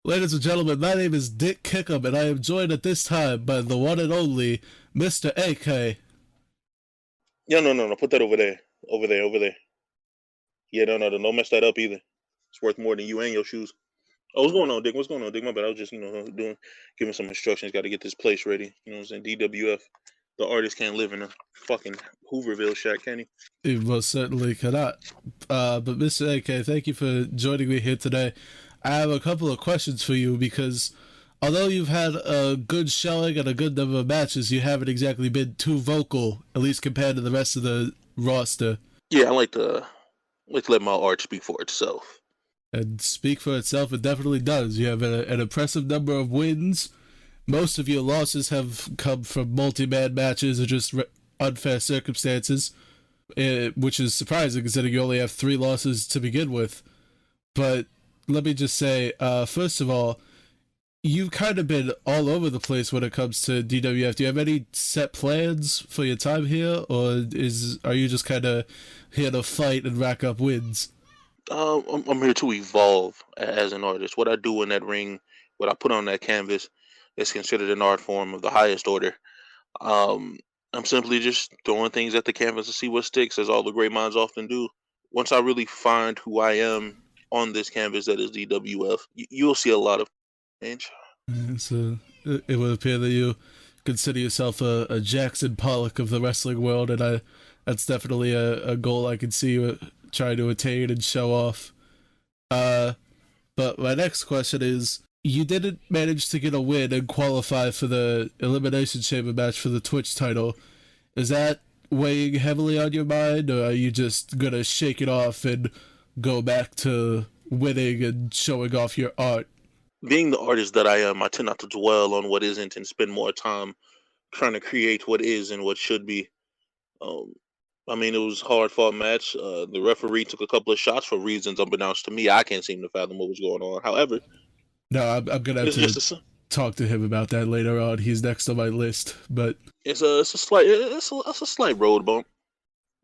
Ladies and gentlemen, my name is Dick Kickham, and I am joined at this time by the one and only Mr. AK. Yeah, no. Put that over there. Over there. Yeah, no. Don't mess that up either. It's worth more than you and your shoes. Oh, what's going on, Dick? What's going on, Dick? My bad. I was just, giving some instructions. Got to get this place ready. You know what I'm saying? DWF. The artist can't live in a fucking Hooverville shack, can he? You most certainly cannot. But Mr. AK, thank you for joining me here today. I have a couple of questions for you because although you've had a good showing and a good number of matches, you haven't exactly been too vocal, at least compared to the rest of the roster. Yeah, I like to let my art speak for itself. And speak for itself, it definitely does. You have an impressive number of wins. Most of your losses have come from multi-man matches or just unfair circumstances, which is surprising considering you only have 3 losses to begin with. But let me just say, first of all, you've kind of been all over the place when it comes to DWF. Do you have any set plans for your time here, or are you just kind of here to fight and rack up wins? I'm here to evolve as an artist. What I do in that ring, what I put on that canvas, is considered an art form of the highest order. Um, I'm simply just throwing things at the canvas to see what sticks, as all the great minds often do. Once I really find who I am on this canvas that is DWF, you'll see a lot of change. So it would appear that you consider yourself a Jackson Pollock of the wrestling world, and that's definitely a goal I can see you trying to attain and show off. But my next question is, you didn't manage to get a win and qualify for the Elimination Chamber match for the Twitch title. Is that weighing heavily on your mind, or are you just gonna shake it off and go back to winning and showing off your art? Being the artist that I am, I tend not to dwell on what isn't and spend more time trying to create what is and what should be. Um, I mean, it was a hard fought match. The referee took a couple of shots for reasons unbeknownst to me. I can't seem to fathom what was going on. However, No, I'm gonna have it's to just a talk to him about that later on. He's next on my list, but it's a slight road bump.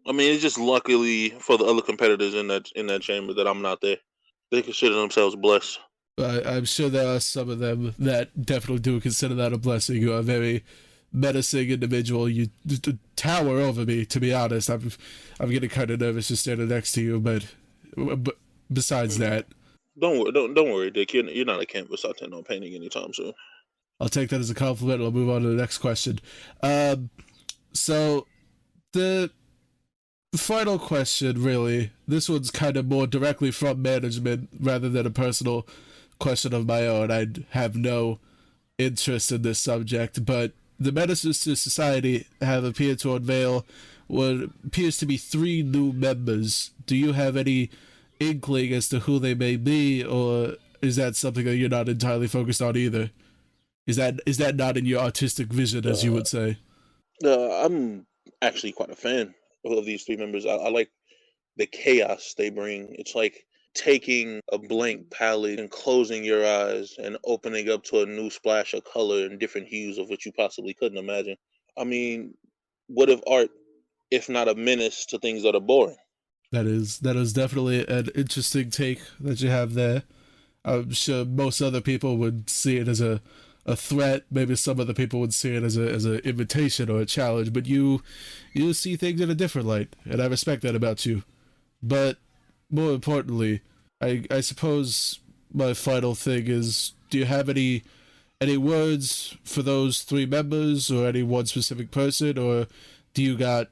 I mean, it's just luckily for the other competitors in that chamber that I'm not there. They consider themselves blessed. I'm sure there are some of them that definitely do consider that a blessing. You are a very menacing individual. You tower over me, to be honest. I'm getting kind of nervous just standing next to you, but besides that, Don't worry, Dick. You're not a canvas I intend on painting anytime soon. I'll take that as a compliment. I'll move on to the next question. So the final question, really, this one's kind of more directly from management rather than a personal question of my own. I have no interest in this subject, but the Menaces to Society have appeared to unveil what appears to be 3 new members. Do you have any inkling as to who they may be, or is that something that you're not entirely focused on either? Is that not in your artistic vision, as you Uh, would say? I'm actually quite a fan of these 3 members. I like the chaos they bring. It's like taking a blank palette and closing your eyes and opening up to a new splash of color and different hues of which you possibly couldn't imagine. I mean, what if art, if not a menace to things that are boring? That is definitely an interesting take that you have there. I'm sure most other people would see it as a threat. Maybe some other people would see it as an invitation or a challenge. But you see things in a different light, and I respect that about you. But more importantly, I suppose my final thing is: do you have any words for those 3 members, or any one specific person, or do you got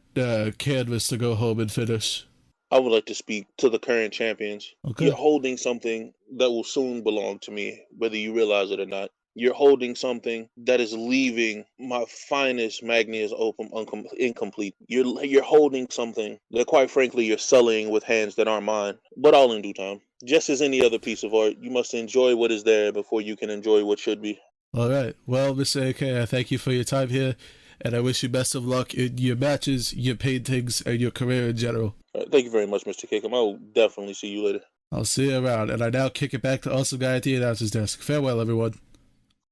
canvas to go home and finish? I would like to speak to the current champions. You're Okay. holding something that will soon belong to me, whether you realize it or not. You're holding something that is leaving my finest magnets open incomplete. You're holding something that, quite frankly, you're sullying with hands that aren't mine, but all in due time. Just as any other piece of art, you must enjoy what is there before you can enjoy what should be. All right. Well, Mr. AK, I thank you for your time here, and I wish you best of luck in your matches, your paintings, and your career in general. Thank you very much, Mr. Kickham. I will definitely see you later. I'll see you around, and I now kick it back to Awesome Guy at the announcer's desk. Farewell, everyone.